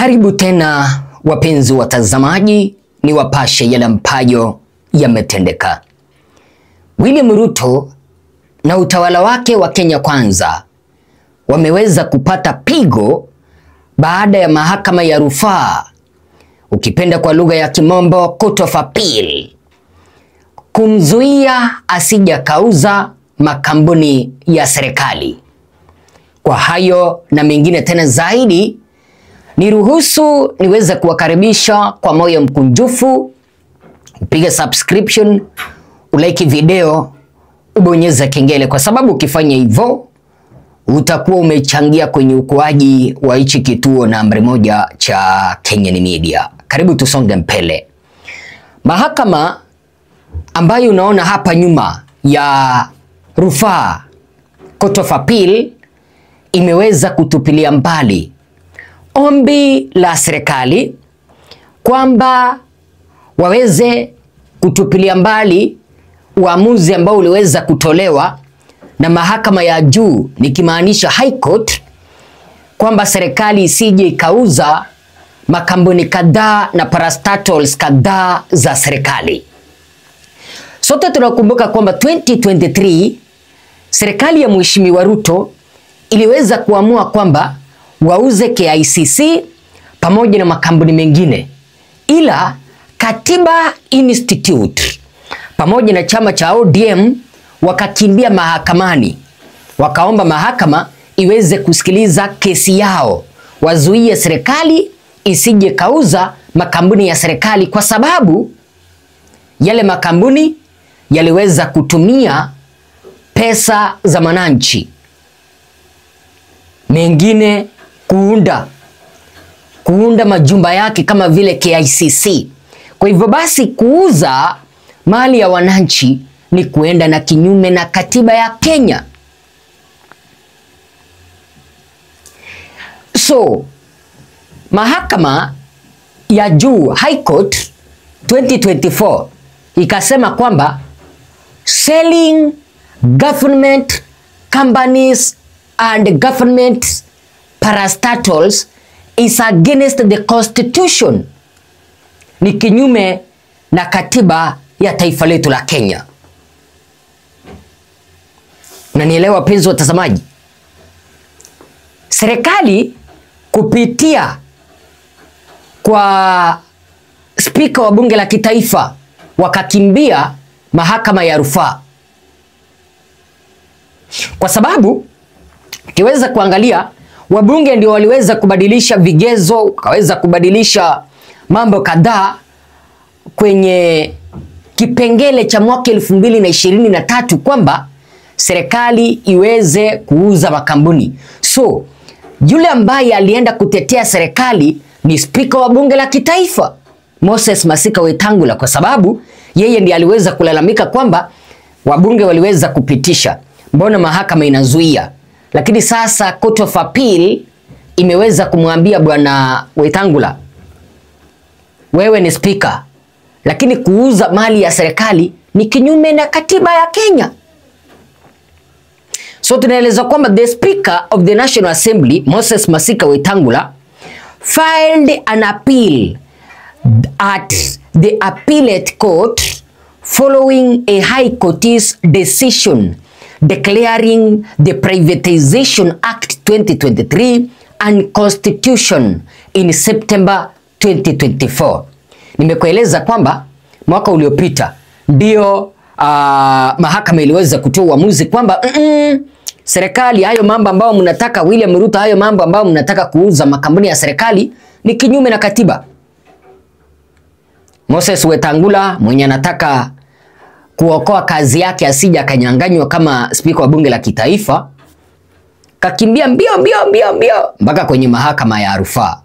Karibu tena wapenzi watazamaji, ni wapashe yale ambayo yametendeka. William Ruto na utawala wake wa Kenya Kwanza wameweza kupata pigo baada ya mahakama ya rufaa, ukipenda kwa lugha ya kimombo Court of Appeal, kumzuia asija kauza makampuni ya serikali. Kwa hayo na mengine tena zaidi, niruhusu niweze kuwakaribisha kwa moyo mkunjufu, upige subscription, ulike video, ubonyeze kengele, kwa sababu ukifanya hivyo utakuwa umechangia kwenye ukuaji wa hichi kituo nambari 1 cha Kenyan Media. Karibu tusonge mbele. Mahakama ambayo unaona hapa nyuma ya rufaa, Court of Appeal, imeweza kutupilia mbali ombi la serikali kwamba waweze kutupilia mbali uamuzi ambao uliweza kutolewa na mahakama ya juu, nikimaanisha High Court, kwamba serikali isije ikauza makampuni kadhaa na parastatals kadhaa za serikali. Sote tunakumbuka kwamba 2023 serikali ya Mheshimiwa Ruto iliweza kuamua kwamba wauze KICC pamoja na makampuni mengine, ila Katiba Institute pamoja na chama cha ODM wakakimbia mahakamani, wakaomba mahakama iweze kusikiliza kesi yao, wazuie serikali isije kauza makampuni ya serikali, kwa sababu yale makampuni yaliweza kutumia pesa za wananchi, mengine kuunda majumba yake kama vile KICC. Kwa hivyo basi kuuza mali ya wananchi ni kuenda na kinyume na katiba ya Kenya. So mahakama ya juu High Court 2024 ikasema kwamba selling government companies and government parastatals is against the constitution, ni kinyume na katiba ya taifa letu la Kenya. Na nielewa penzi watazamaji, serikali kupitia kwa spika wa bunge la kitaifa wakakimbia mahakama ya rufaa, kwa sababu kiweza kuangalia wabunge ndio waliweza kubadilisha vigezo, wakaweza kubadilisha mambo kadhaa kwenye kipengele cha mwaka 2023 kwamba serikali iweze kuuza makampuni. So yule ambaye alienda kutetea serikali ni spika wa bunge la kitaifa Moses Masika Wetangula, kwa sababu yeye ndiye aliweza kulalamika kwamba wabunge waliweza kupitisha, mbona mahakama inazuia? Lakini sasa Court of Appeal imeweza kumwambia bwana Wetangula, wewe ni spika, lakini kuuza mali ya serikali ni kinyume na katiba ya Kenya. So tunaeleza kwamba the Speaker of the National Assembly Moses Masika Wetangula filed an appeal at the Appellate Court following a High Court's decision declaring the Privatization Act 2023 unconstitutional in September 2024. Nimekueleza kwamba mwaka uliopita ndio mahakama iliweza kutoa uamuzi kwamba serikali, hayo mambo ambayo mnataka, William Ruto, hayo mambo ambayo mnataka kuuza makampuni ya serikali ni kinyume na katiba. Moses Wetangula mwenye anataka kuokoa kazi yake asija akanyanganywa kama spika wa bunge la kitaifa, kakimbia mbio mpaka kwenye mahakama ya rufaa.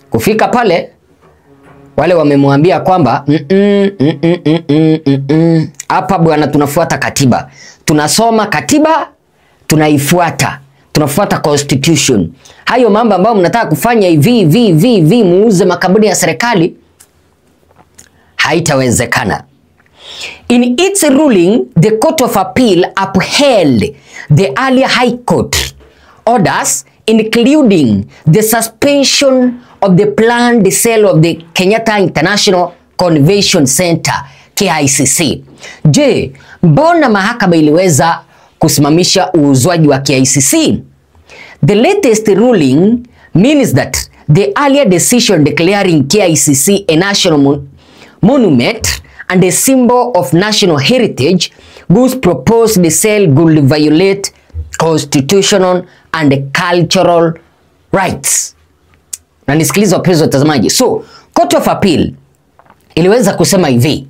Kufika pale wale wamemwambia kwamba hapa bwana, tunafuata katiba, tunasoma katiba, tunaifuata, tunafuata constitution. Hayo mambo ambayo mnataka kufanya hivi muuze makampuni ya serikali haitawezekana. In its ruling, the Court of Appeal upheld the earlier High Court orders including the suspension of the planned sale of the Kenyatta International Convention Center KICC. Je, mbona mahakama iliweza kusimamisha uuzwaji wa KICC? The latest ruling means that the earlier decision declaring KICC a national monument and a symbol of national heritage, whose proposed sale would violate constitutional and cultural rights. Na nisikiliza wapenzi watazamaji. So, Court of Appeal iliweza kusema hivi,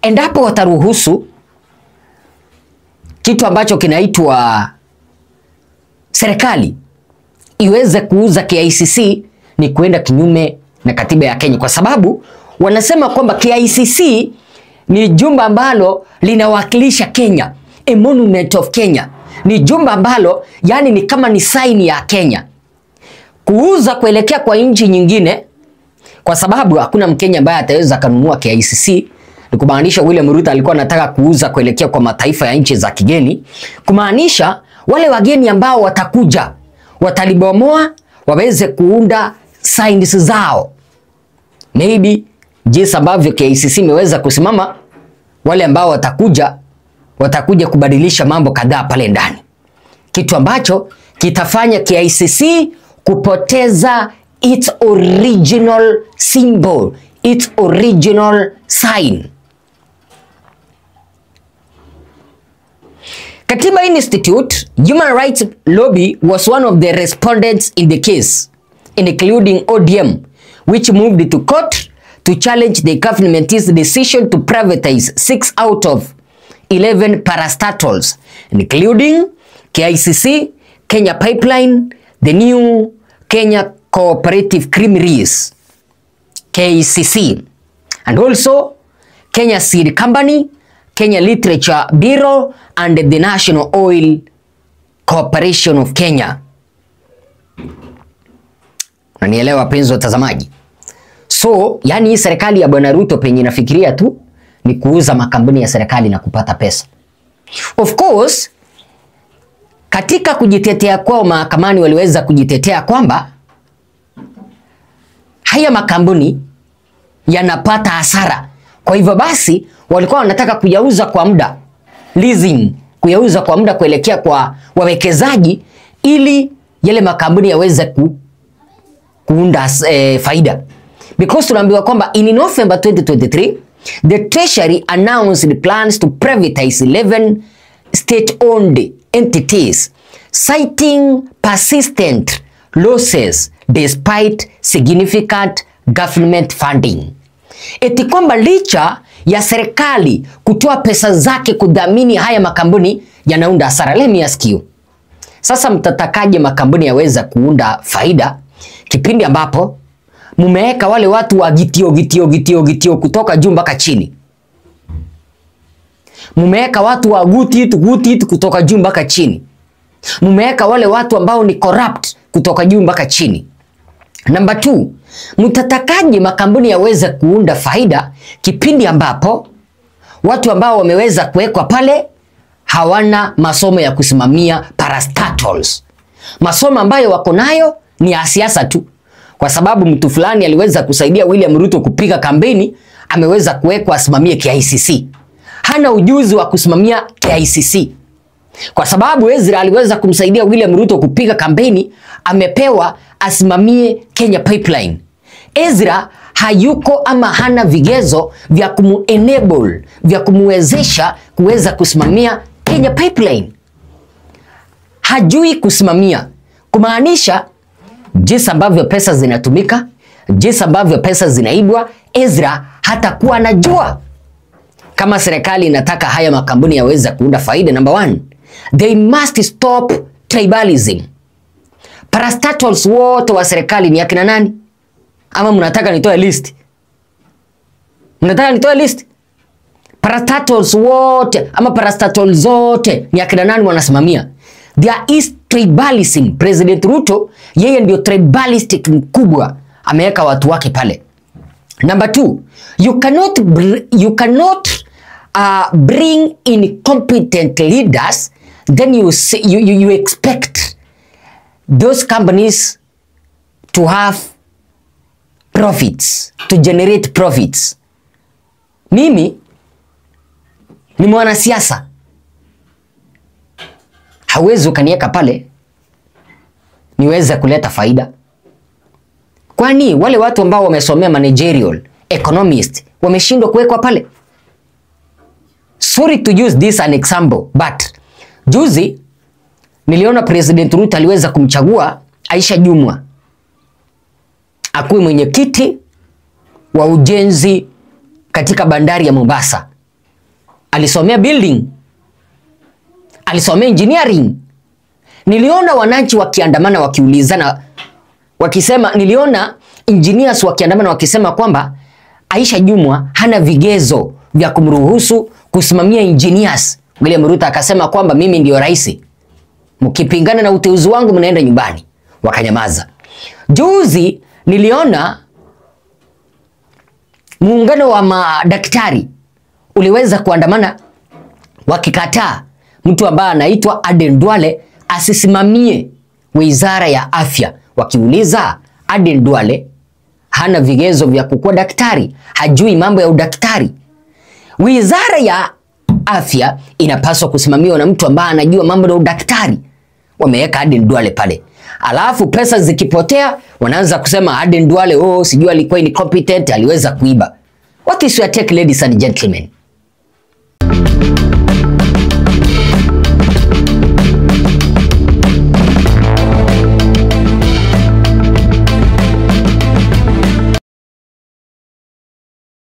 endapo wataruhusu kitu ambacho kinaitwa serikali iweze kuuza KICC, ni kuenda kinyume na katiba ya Kenya, kwa sababu wanasema kwamba KICC ni jumba ambalo linawakilisha Kenya, a monument of Kenya. Ni jumba ambalo yani ni kama ni sign ya Kenya. Kuuza kuelekea kwa nchi nyingine, kwa sababu hakuna Mkenya ambaye ataweza kununua KICC, ni kumaanisha William Ruto alikuwa anataka kuuza kuelekea kwa mataifa ya nchi za kigeni, kumaanisha wale wageni ambao watakuja watalibomoa waweze kuunda signs zao. Maybe jinsi ambavyo KICC imeweza kusimama, wale ambao watakuja kubadilisha mambo kadhaa pale ndani, kitu ambacho kitafanya KICC kupoteza its original symbol, its original sign. Katiba Institute Human Rights Lobby was one of the respondents in the case, including ODM, which moved to court to challenge the government's decision to privatize 6 out of 11 parastatals, including KICC, Kenya Pipeline, the new Kenya Cooperative Creameries, KCC, and also Kenya Seed Company, Kenya Literature Bureau, and the National Oil Corporation of Kenya. Unanielewa wapenzi watazamaji? So, yani hii serikali ya Bwana Ruto penye inafikiria tu ni kuuza makampuni ya serikali na kupata pesa. Of course, katika kujitetea kwao mahakamani waliweza kujitetea kwamba haya makampuni yanapata hasara. Kwa hivyo basi walikuwa wanataka kuyauza kwa muda, leasing, kuyauza kwa muda kuelekea kwa wawekezaji ili yale makampuni yaweze kuunda faida. Because tunaambiwa kwamba in November 2023, the Treasury announced plans to privatize 11 state-owned entities, citing persistent losses despite significant government funding. Eti kwamba licha ya serikali kutoa pesa zake kudhamini haya makampuni yanaunda hasara. Let me ask you, sasa mtatakaje makampuni yaweza kuunda faida kipindi ambapo mumeweka wale watu wa gitio kutoka juu mpaka chini? Mumeweka watu wa guti kutoka juu mpaka chini. Mumeweka wale watu ambao ni corrupt kutoka juu mpaka chini. Number 2, mtatakaje makampuni yaweze kuunda faida kipindi ambapo watu ambao wameweza kuwekwa pale hawana masomo ya kusimamia parastatals? Masomo ambayo wako nayo ni ya siasa tu. Kwa sababu mtu fulani aliweza kusaidia William Ruto kupiga kampeni, ameweza kuwekwa asimamie KICC. Hana ujuzi wa kusimamia KICC. Kwa sababu Ezra aliweza kumsaidia William Ruto kupiga kampeni, amepewa asimamie Kenya Pipeline. Ezra hayuko ama hana vigezo vya kumu-enable, vya kumuwezesha kuweza kusimamia Kenya Pipeline. Hajui kusimamia, kumaanisha jinsi ambavyo pesa zinatumika, jinsi ambavyo pesa zinaibwa, Ezra hatakuwa anajua. Kama serikali inataka haya makampuni yaweze kuunda faida, number 1, they must stop tribalism. Parastatals wote wa serikali ni akina nani? Ama mnataka nitoe list? Mnataka nitoe list? Parastatals wote ama parastatals zote ni akina nani wanasimamia? There is tribalism. President Ruto yeye ndio tribalistic mkubwa, ameweka watu wake pale. Number 2, you cannot bring in competent leaders then you expect those companies to have profits, to generate profits. Mimi ni mwanasiasa, hawezi ukanieka pale niweze kuleta faida. Kwani wale watu ambao wamesomea managerial, economist, wameshindwa kuwekwa pale? Sorry to use this an example, but juzi niliona President Ruto aliweza kumchagua Aisha Jumwa akuwe mwenyekiti wa ujenzi katika bandari ya Mombasa. Alisomea building, alisomea engineering. Niliona wananchi wakiandamana wakiulizana, wakisema, niliona engineers wakiandamana wakisema kwamba Aisha Jumwa hana vigezo vya kumruhusu kusimamia engineers. William Ruto akasema kwamba mimi ndio rais, mkipingana na uteuzi wangu mnaenda nyumbani. Wakanyamaza. Juzi niliona muungano wa madaktari uliweza kuandamana wakikataa mtu ambaye anaitwa Aden Duale asisimamie wizara ya afya, wakiuliza Aden Duale hana vigezo vya kukuwa daktari, hajui mambo ya udaktari. Wizara ya afya inapaswa kusimamiwa na mtu ambaye anajua mambo ya udaktari. Wameweka Aden Duale pale. Alafu pesa zikipotea wanaanza kusema Aden Duale sijui alikuwa incompetent, aliweza kuiba. What is your take, ladies and gentlemen?